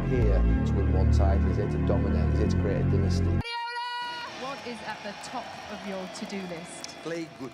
here to win one title, he's here to dominate, he's here to create a dynasty. What is at the top of your to-do list? Play good.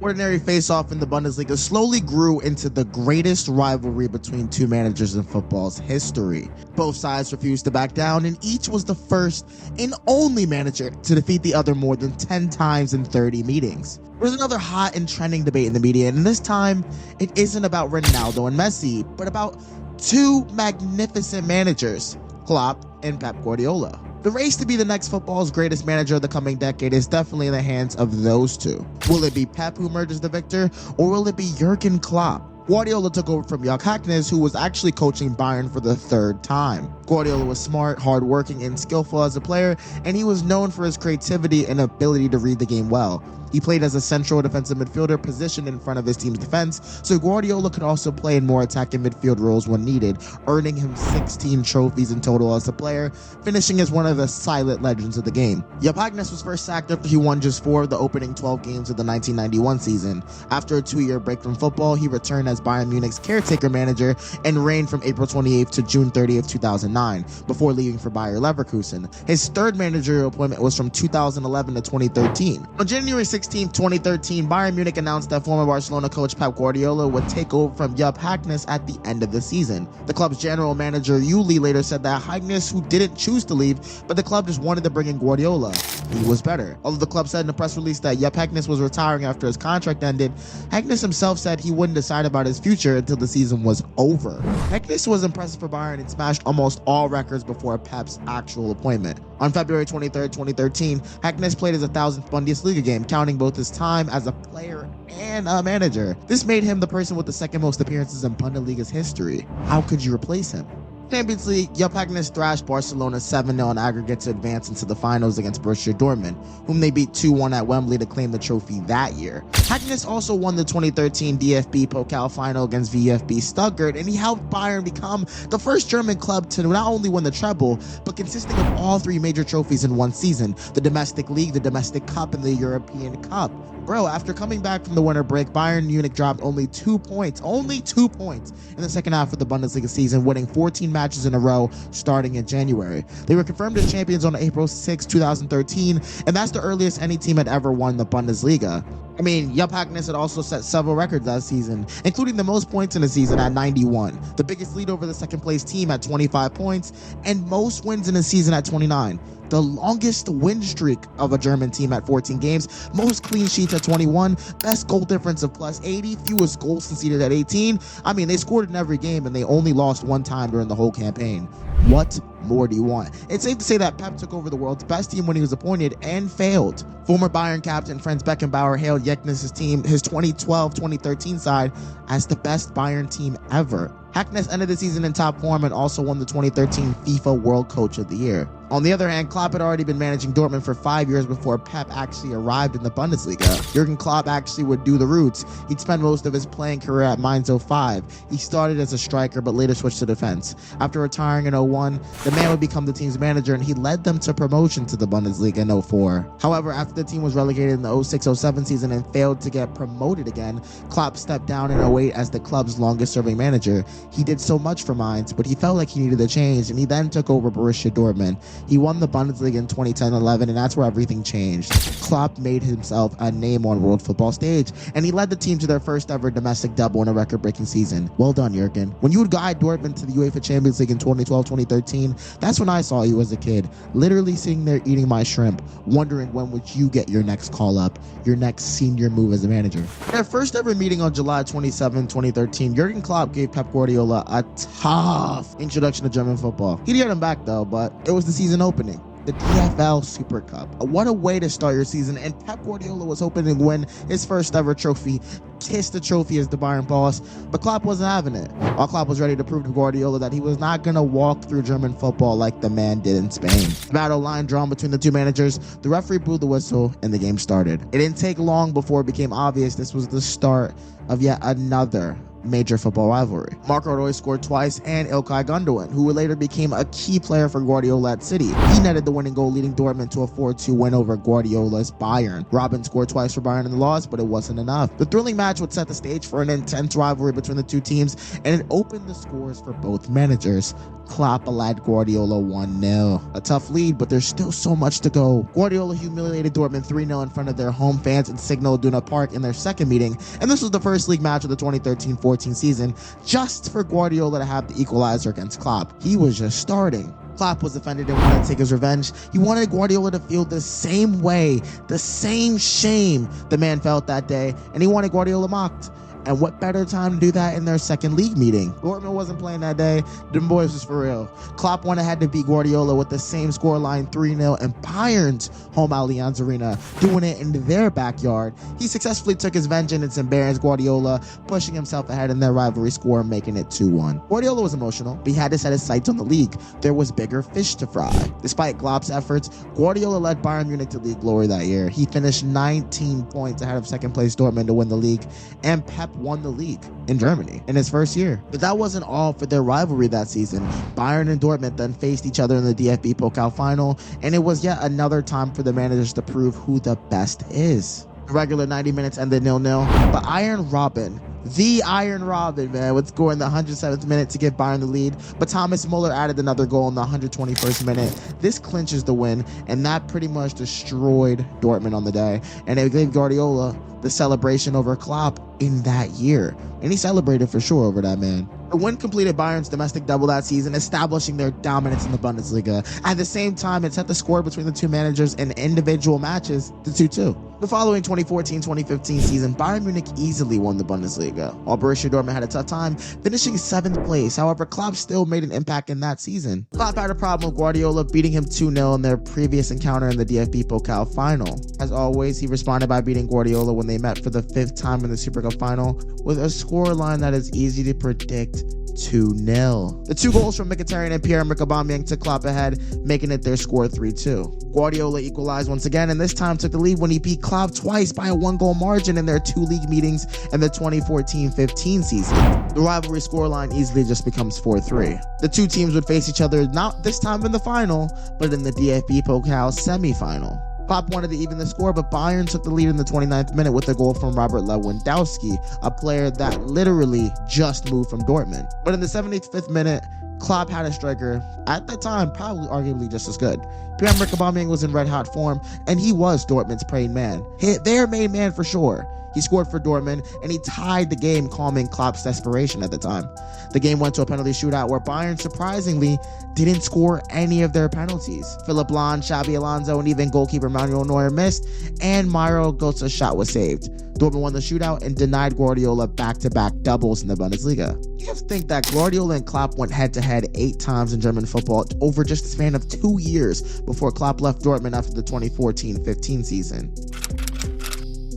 Ordinary face-off in the Bundesliga slowly grew into the greatest rivalry between two managers in football's history. Both sides refused to back down, and each was the first and only manager to defeat the other more than 10 times in 30 meetings. There's another hot and trending debate in the media, and this time it isn't about Ronaldo and Messi, but about two magnificent managers, Klopp and Pep Guardiola. The race to be the next football's greatest manager of the coming decade is definitely in the hands of those two. Will it be Pep who emerges the victor, or will it be Jürgen Klopp? Guardiola took over from Jürgen, who was actually coaching Bayern for the third time. Guardiola was smart, hardworking, and skillful as a player, and he was known for his creativity and ability to read the game well. He played as a central defensive midfielder positioned in front of his team's defense, so Guardiola could also play in more attacking midfield roles when needed, earning him 16 trophies in total as a player, finishing as one of the silent legends of the game. Jürgen was first sacked after he won just 4 of the opening 12 games of the 1991 season. After a 2-year break from football, he returned as Bayern Munich's caretaker manager and reigned from April 28th to June 30th, 2009, before leaving for Bayer Leverkusen. His third managerial appointment was from 2011 to 2013. On January 16, 2013, Bayern Munich announced that former Barcelona coach Pep Guardiola would take over from Jürgen at the end of the season. The club's general manager Uli later said that Jürgen, who didn't choose to leave, but the club just wanted to bring in Guardiola. He was better. Although the club said in a press release that Jürgen was retiring after his contract ended, Jürgen himself said he wouldn't decide about his future until the season was over. Jürgen was impressive for Bayern and smashed almost all records before Pep's actual appointment. On February 23, 2013, Jürgen played his 1,000th Bundesliga game, counting both his time as a player and a manager. This made him the person with the second most appearances in Bundesliga's history. How could you replace him? Champions League, Jürgen thrashed Barcelona 7-0 in aggregate to advance into the finals against Borussia Dortmund, whom they beat 2-1 at Wembley to claim the trophy that year. Jürgen also won the 2013 DFB Pokal final against VfB Stuttgart, and he helped Bayern become the first German club to not only win the treble, but consisting of all 3 major trophies in one season: the domestic league, the domestic cup, and the European Cup. Bro, after coming back from the winter break, Bayern Munich dropped only 2 points in the second half of the Bundesliga season, winning 14 matches in a row starting in January. They were confirmed as champions on April 6, 2013, and that's the earliest any team had ever won the Bundesliga. I mean, Jürgen had also set several records last season, including the most points in a season at 91, the biggest lead over the second place team at 25 points, and most wins in a season at 29. The longest win streak of a German team at 14 games, most clean sheets at 21, best goal difference of +80, fewest goals conceded at 18. I mean, they scored in every game and they only lost 1 time during the whole campaign. What more do you want? It's safe to say that Pep took over the world's best team when he was appointed and failed. Former Bayern captain Franz Beckenbauer hailed Jürgen's team, his 2012-2013 side, as the best Bayern team ever. Jürgen ended the season in top form and also won the 2013 FIFA World Coach of the Year. On the other hand, Klopp had already been managing Dortmund for 5 years before Pep actually arrived in the Bundesliga. Jürgen Klopp actually would do the roots. He'd spent most of his playing career at Mainz 05. He started as a striker but later switched to defense. After retiring in 01, the man would become the team's manager and he led them to promotion to the Bundesliga in 04. However, after the team was relegated in the 06-07 season and failed to get promoted again, Klopp stepped down in 08 as the club's longest-serving manager. He did so much for Mainz, but he felt like he needed a change, and he then took over Borussia Dortmund. He won the Bundesliga in 2010-11, and that's where everything changed. Klopp made himself a name on world football stage, and he led the team to their first ever domestic double in a record-breaking season. Well done, Jürgen. When you would guide Dortmund to the UEFA Champions League in 2012-2013, that's when I saw you as a kid, literally sitting there eating my shrimp, wondering when would you get your next call-up, your next senior move as a manager. In their first ever meeting on July 27, 2013, Jürgen Klopp gave Pep Guardiola a tough introduction to German football. He'd get him back though, but it was the season opening, the DFL Super Cup. What a way to start your season, and Pep Guardiola was hoping to win his first ever trophy, kiss the trophy as the Bayern boss, but Klopp wasn't having it. While Klopp was ready to prove to Guardiola that he was not going to walk through German football like the man did in Spain. Battle line drawn between the two managers, the referee blew the whistle, and the game started. It didn't take long before it became obvious this was the start of yet another major football rivalry. Marco Reus scored twice, and Ilkay Gundogan, who later became a key player for Guardiola at City. He netted the winning goal, leading Dortmund to a 4-2 win over Guardiola's Bayern. Robben scored twice for Bayern in the loss, but it wasn't enough. The thrilling match would set the stage for an intense rivalry between the two teams, and it opened the scores for both managers. Klopp led Guardiola 1-0. A tough lead, but there's still so much to go. Guardiola humiliated Dortmund 3-0 in front of their home fans in Signal Iduna Park in their second meeting, and this was the first league match of the 2013-14 season, just for Guardiola to have the equalizer against Klopp. He was just starting. Klopp was offended and wanted to take his revenge. He wanted Guardiola to feel the same way, the same shame the man felt that day, and he wanted Guardiola mocked. And what better time to do that in their second league meeting? Dortmund wasn't playing that day. Them boys was for real. Klopp went ahead to beat Guardiola with the same scoreline 3-0 in Bayern's home Allianz Arena, doing it in their backyard. He successfully took his vengeance and embarrassed Guardiola, pushing himself ahead in their rivalry score, making it 2-1. Guardiola was emotional, but he had to set his sights on the league. There was bigger fish to fry. Despite Klopp's efforts, Guardiola led Bayern Munich to league glory that year. He finished 19 points ahead of second place Dortmund to win the league, and Pep won the league in Germany in his first year. But that wasn't all for their rivalry that season. Bayern and Dortmund then faced each other in the DFB Pokal final, and it was yet another time for the managers to prove who the best is. The regular 90 minutes ended 0-0, but Iron Robben, the Iron Robben, man, would score in the 107th minute to give Bayern the lead, but Thomas Muller added another goal in the 121st minute. This clinches the win, and that pretty much destroyed Dortmund on the day, and it gave Guardiola the celebration over Klopp in that year, and he celebrated for sure over that man. The win completed Bayern's domestic double that season, establishing their dominance in the Bundesliga. At the same time, it set the score between the two managers in individual matches to 2-2. The following 2014-2015 season, Bayern Munich easily won the Bundesliga, while Borussia Dortmund had a tough time, finishing 7th place. However, Klopp still made an impact in that season. Klopp had a problem with Guardiola, beating him 2-0 in their previous encounter in the DFB Pokal final. As always, he responded by beating Guardiola when they met for the 5th time in the Super Cup final, with a scoreline that is easy to predict: 2-0. The 2 goals from Mkhitaryan and Pierre-Emerick Aubameyang took Klopp ahead, making it their score 3-2. Guardiola equalized once again, and this time took the lead when he beat Klopp twice by a 1-goal margin in their 2 league meetings in the 2014-15 season. The rivalry scoreline easily just becomes 4-3. The two teams would face each other not this time in the final, but in the DFB Pokal semi-final. Klopp wanted to even the score, but Bayern took the lead in the 29th minute with a goal from Robert Lewandowski, a player that literally just moved from Dortmund. But in the 75th minute, Klopp had a striker, at that time probably arguably just as good. Pierre-Emerick Aubameyang was in red-hot form, and he was Dortmund's praying man. Their main man for sure. He scored for Dortmund, and he tied the game, calming Klopp's desperation at the time. The game went to a penalty shootout where Bayern surprisingly didn't score any of their penalties. Philipp Lahm, Xabi Alonso, and even goalkeeper Manuel Neuer missed, and Mario Götze's shot was saved. Dortmund won the shootout and denied Guardiola back-to-back doubles in the Bundesliga. You have to think that Guardiola and Klopp went head-to-head 8 times in German football over just a span of 2 years before Klopp left Dortmund after the 2014-15 season.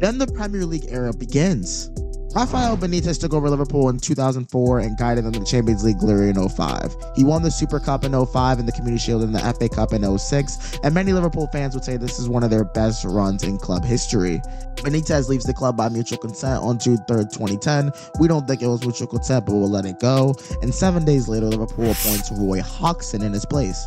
Then the Premier League era begins. Rafael Benitez took over Liverpool in 2004 and guided them to the Champions League glory in 05. He won the Super Cup in 05 and the Community Shield and the FA Cup in 06, and many Liverpool fans would say this is one of their best runs in club history. Benitez leaves the club by mutual consent on June 3rd, 2010. We don't think it was mutual consent, but we'll let it go. And 7 days later, Liverpool appoints Roy Hodgson in his place.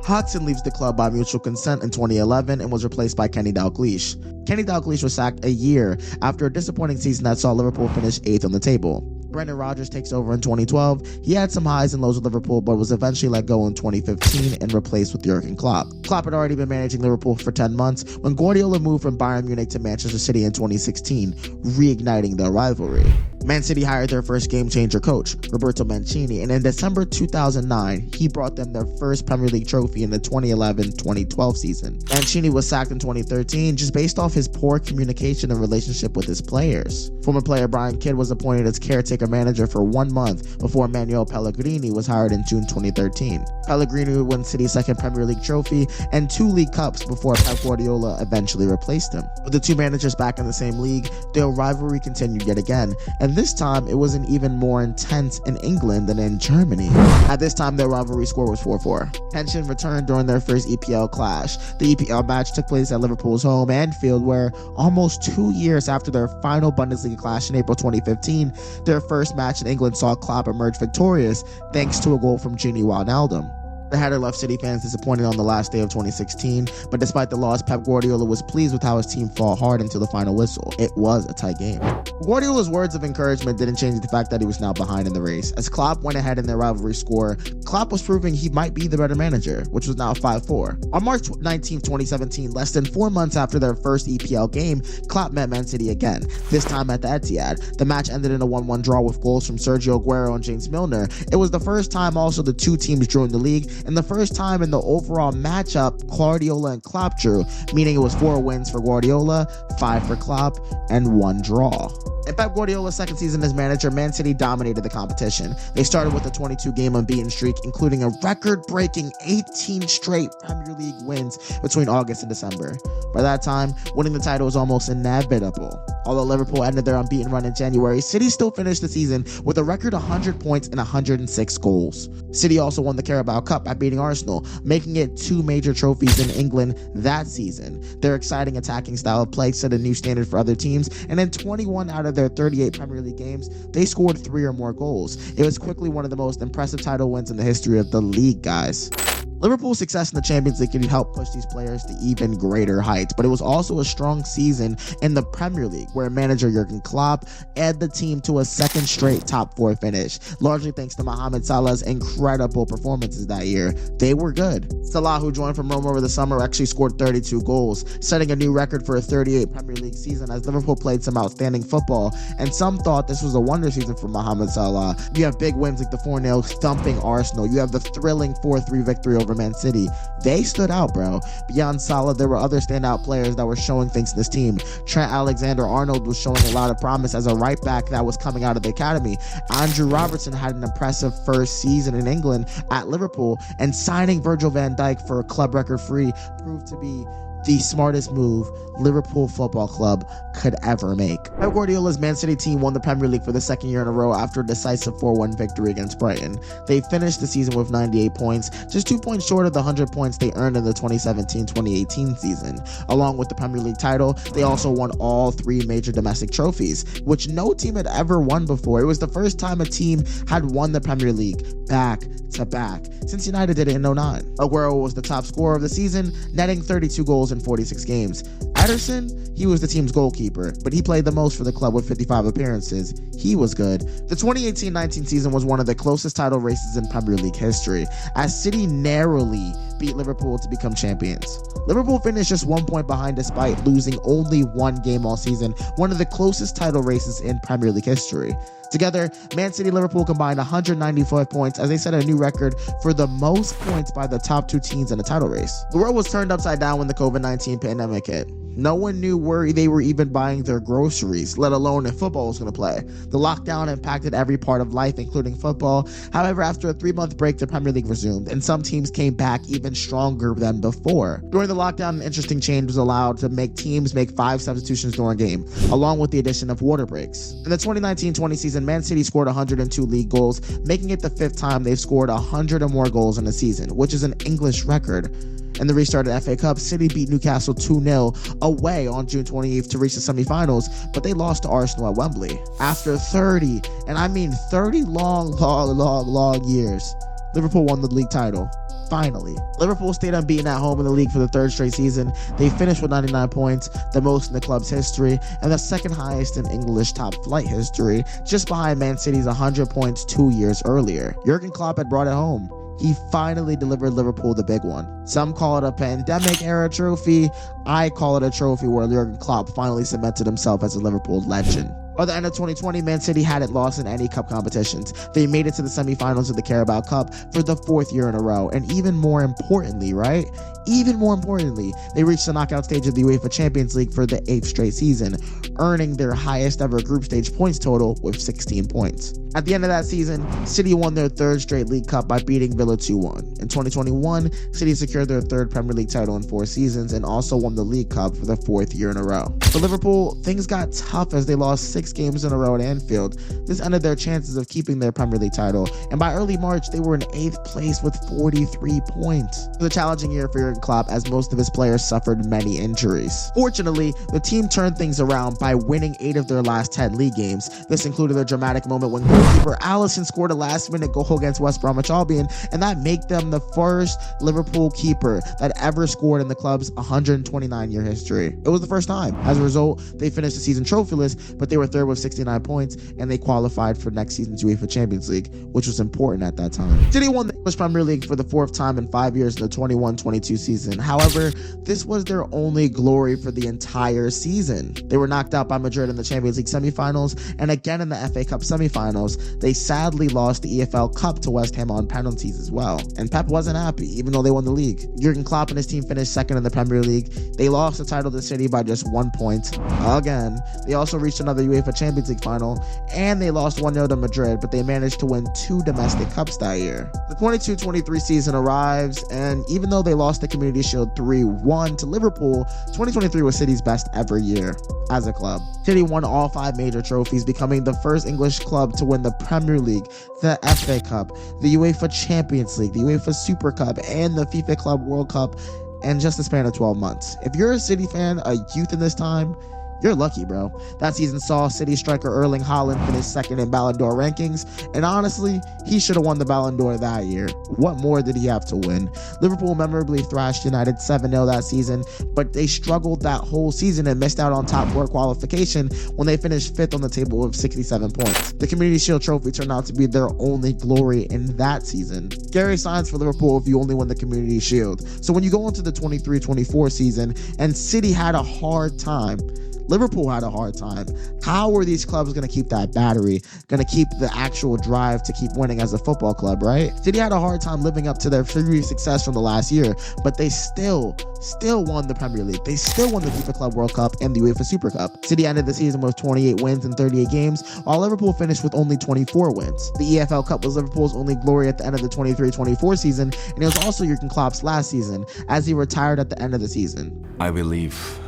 Hodgson leaves the club by mutual consent in 2011 and was replaced by Kenny Dalglish. Kenny Dalglish was sacked a year after a disappointing season that saw Liverpool finish 8th on the table. Brendan Rodgers takes over in 2012. He had some highs and lows with Liverpool, but was eventually let go in 2015 and replaced with Jürgen Klopp. Klopp had already been managing Liverpool for 10 months when Guardiola moved from Bayern Munich to Manchester City in 2016, reigniting their rivalry. Man City hired their first game-changer coach, Roberto Mancini, and in December 2009, he brought them their first Premier League trophy in the 2011-2012 season. Mancini was sacked in 2013 just based off his poor communication and relationship with his players. Former player Brian Kidd was appointed as caretaker manager for 1 month before Manuel Pellegrini was hired in June 2013. Pellegrini would win City's second Premier League trophy and 2 League Cups before Pep Guardiola eventually replaced him. With the two managers back in the same league, their rivalry continued yet again, and and this time it was an even more intense in England than in Germany. At this time, their rivalry score was 4-4. Tension returned during their first EPL clash. The EPL match took place at Liverpool's home Anfield, where almost 2 years after their final Bundesliga clash in April 2015, their first match in England saw Klopp emerge victorious thanks to a goal from Gini Wijnaldum. The header left City fans disappointed on the last day of 2016, but despite the loss, Pep Guardiola was pleased with how his team fought hard until the final whistle. It was a tight game. Guardiola's words of encouragement didn't change the fact that he was now behind in the race. As Klopp went ahead in their rivalry score, Klopp was proving he might be the better manager, which was now 5-4. On March 19, 2017, less than 4 months after their first EPL game, Klopp met Man City again, this time at the Etihad. The match ended in a 1-1 draw with goals from Sergio Aguero and James Milner. It was the first time also the two teams drew in the league, and the first time in the overall matchup Guardiola and Klopp drew, meaning it was 4 wins for Guardiola, 5 for Klopp, and 1 draw. In Pep Guardiola's second season as manager, Man City dominated the competition. They started with a 22-game unbeaten streak, including a record-breaking 18 straight Premier League wins between August and December. By that time, winning the title was almost inevitable. Although Liverpool ended their unbeaten run in January, City still finished the season with a record 100 points and 106 goals. City also won the Carabao Cup by beating Arsenal, making it 2 major trophies in England that season. Their exciting attacking style of play set a new standard for other teams, and in 21 out of their 38 Premier League games, they scored 3 or more goals. It was quickly one of the most impressive title wins in the history of the league, guys. Liverpool's success in the Champions League could help push these players to even greater heights, but it was also a strong season in the Premier League, where manager Jürgen Klopp led the team to a second straight top 4 finish, largely thanks to Mohamed Salah's incredible performances that year. They were good. Salah, who joined from Rome over the summer, actually scored 32 goals, setting a new record for a 38 Premier League season as Liverpool played some outstanding football, and some thought this was a wonder season for Mohamed Salah. You have big wins like the 4-0 thumping Arsenal. You have the thrilling 4-3 victory over Man City. They stood out, bro. Beyond Salah, there were other standout players that were showing things in this team. Trent Alexander-Arnold was showing a lot of promise as a right back that was coming out of the academy. Andrew Robertson had an impressive first season in England at Liverpool, and signing Virgil van Dijk for a club record free proved to be the smartest move Liverpool Football Club could ever make. Pep Guardiola's Man City team won the Premier League for the second year in a row after a decisive 4-1 victory against Brighton. They finished the season with 98 points, just 2 points short of the 100 points they earned in the 2017-2018 season. Along with the Premier League title, they also won all 3 major domestic trophies, which no team had ever won before. It was the first time a team had won the Premier League back to back since United did it in 09. Aguero was the top scorer of the season, netting 32 goals in 46 games. Ederson, he was the team's goalkeeper, but he played the most for the club with 55 appearances. He was good. The 2018-19 season was one of the closest title races in Premier League history, as City narrowly beat Liverpool to become champions. Liverpool finished just 1 point behind despite losing only 1 game all season, one of the closest title races in Premier League history. Together, Man City and Liverpool combined 195 points as they set a new record for the most points by the top 2 teams in a title race. The world was turned upside down when the COVID-19 pandemic hit. No one knew where they were even buying their groceries, let alone if football was going to play. The lockdown impacted every part of life, including football. However, after a 3-month break, the Premier League resumed, and some teams came back even stronger than before. During the lockdown, an interesting change was allowed to make teams make 5 substitutions during a game, along with the addition of water breaks. In the 2019-20 season, Man City scored 102 league goals, making it the 5th time they've scored 100 or more goals in a season, which is an English record. In the restarted FA Cup, City beat Newcastle 2-0 away on June 28th to reach the semi-finals, but they lost to Arsenal at Wembley. After 30, and I mean 30 long years, Liverpool won the league title. Finally. Liverpool stayed unbeaten at home in the league for the 3rd straight season. They finished with 99 points, the most in the club's history, and the 2nd highest in English top flight history, just behind Man City's 100 points 2 years earlier. Jürgen Klopp had brought it home. He finally delivered Liverpool the big one. Some call it a pandemic-era trophy. I call it a trophy where Jürgen Klopp finally cemented himself as a Liverpool legend. By the end of 2020, Man City hadn't lost in any cup competitions. They made it to the semifinals of the Carabao Cup for the 4th year in a row. And even more importantly, right? Even more importantly, they reached the knockout stage of the UEFA Champions League for the 8th straight season, earning their highest ever group stage points total with 16 points. At the end of that season, City won their 3rd straight League Cup by beating Villa 2-1. In 2021, City secured their 3rd Premier League title in 4 seasons and also won the League Cup for the 4th year in a row. For Liverpool, things got tough as they lost 6 games in a row at Anfield. This ended their chances of keeping their Premier League title, and by early March, they were in 8th place with 43 points. It was a challenging year for Jürgen Klopp as most of his players suffered many injuries. Fortunately, the team turned things around by winning 8 of their last 10 league games. This included a dramatic moment when goalkeeper Alisson scored a last-minute goal against West Bromwich Albion, and that made them the first Liverpool keeper that ever scored in the club's 129-year history. It was the first time. As a result, they finished the season trophyless, but they were 3rd with 69 points, and they qualified for next season's UEFA Champions League, which was important at that time. City won the English Premier League for the 4th time in 5 years in the 21-22 season. However, this was their only glory for the entire season. They were knocked out by Madrid in the Champions League semifinals, and again in the FA Cup semifinals. They sadly lost the EFL Cup to West Ham on penalties as well. And Pep wasn't happy, even though they won the league. Jürgen Klopp and his team finished 2nd in the Premier League. They lost the title to City by just 1 point. Again, they also reached another UEFA Champions League final, and they lost 1-0 to Madrid, but they managed to win 2 domestic cups that year. The 22-23 season arrives, and even though they lost the Community Shield 3-1 to Liverpool, 2023 was City's best ever year as a club. City won all 5 major trophies, becoming the first English club to win the Premier League, the FA Cup, the UEFA Champions League, the UEFA Super Cup, and the FIFA Club World Cup in just a span of 12 months. If you're a City fan, a youth in this time, you're lucky, bro. That season saw City striker Erling Haaland finish 2nd in Ballon d'Or rankings, and honestly, he should have won the Ballon d'Or that year. What more did he have to win? Liverpool memorably thrashed United 7-0 that season, but they struggled that whole season and missed out on top 4 qualification when they finished 5th on the table with 67 points. The Community Shield trophy turned out to be their only glory in that season. Scary signs for Liverpool if you only win the Community Shield. So when you go into the 23-24 season and City had a hard time, Liverpool had a hard time. How are these clubs going to keep that battery, going to keep the actual drive to keep winning as a football club, right? City had a hard time living up to their previous success from the last year, but they still won the Premier League. They still won the FIFA Club World Cup and the UEFA Super Cup. City ended the season with 28 wins in 38 games, while Liverpool finished with only 24 wins. The EFL Cup was Liverpool's only glory at the end of the 23-24 season, and it was also Jürgen Klopp's last season, as he retired at the end of the season. I will leave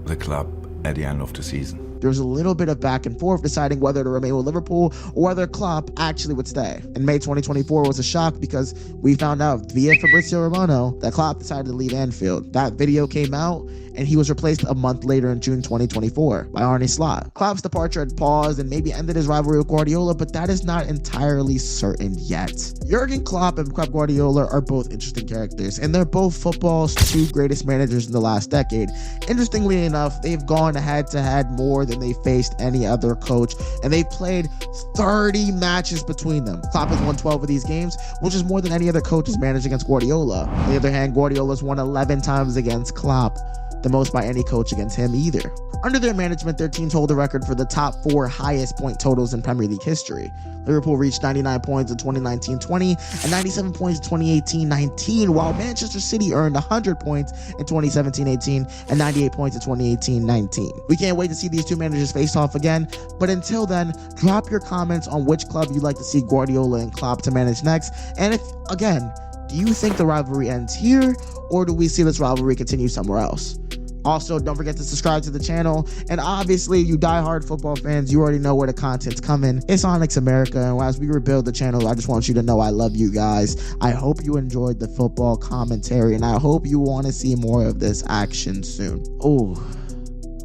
the club at the end of the season. There was a little bit of back and forth deciding whether to remain with Liverpool or whether Klopp actually would stay. In May 2024 was a shock because we found out via Fabrizio Romano that Klopp decided to leave Anfield. That video came out and he was replaced a month later in June 2024 by Arne Slot. Klopp's departure had paused and maybe ended his rivalry with Guardiola, but that is not entirely certain yet. Jürgen Klopp and Pep Guardiola are both interesting characters, and they're both football's 2 greatest managers in the last decade. Interestingly enough, they've gone head-to-head more than they faced any other coach, and they've played 30 matches between them. Klopp has won 12 of these games, which is more than any other coach has managed against Guardiola. On the other hand, Guardiola's won 11 times against Klopp, the most by any coach against him either. Under their management, their teams hold the record for the top 4 highest point totals in Premier League history. Liverpool reached 99 points in 2019-20 and 97 points in 2018-19, while Manchester City earned 100 points in 2017-18 and 98 points in 2018-19. We can't wait to see these 2 managers face off again, but until then, drop your comments on which club you'd like to see Guardiola and Klopp to manage next, and if, again, do you think the rivalry ends here, or do we see this rivalry continue somewhere else? Also, don't forget to subscribe to the channel, and obviously, you die-hard football fans, you already know where the content's coming. It's Onyx America, and as we rebuild the channel, I just want you to know I love you guys. I hope you enjoyed the football commentary, and I hope you want to see more of this action soon. Oh,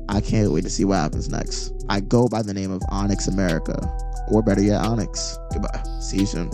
I can't wait to see what happens next. I go by the name of Onyx America, or better yet, Onyx. Goodbye. See you soon.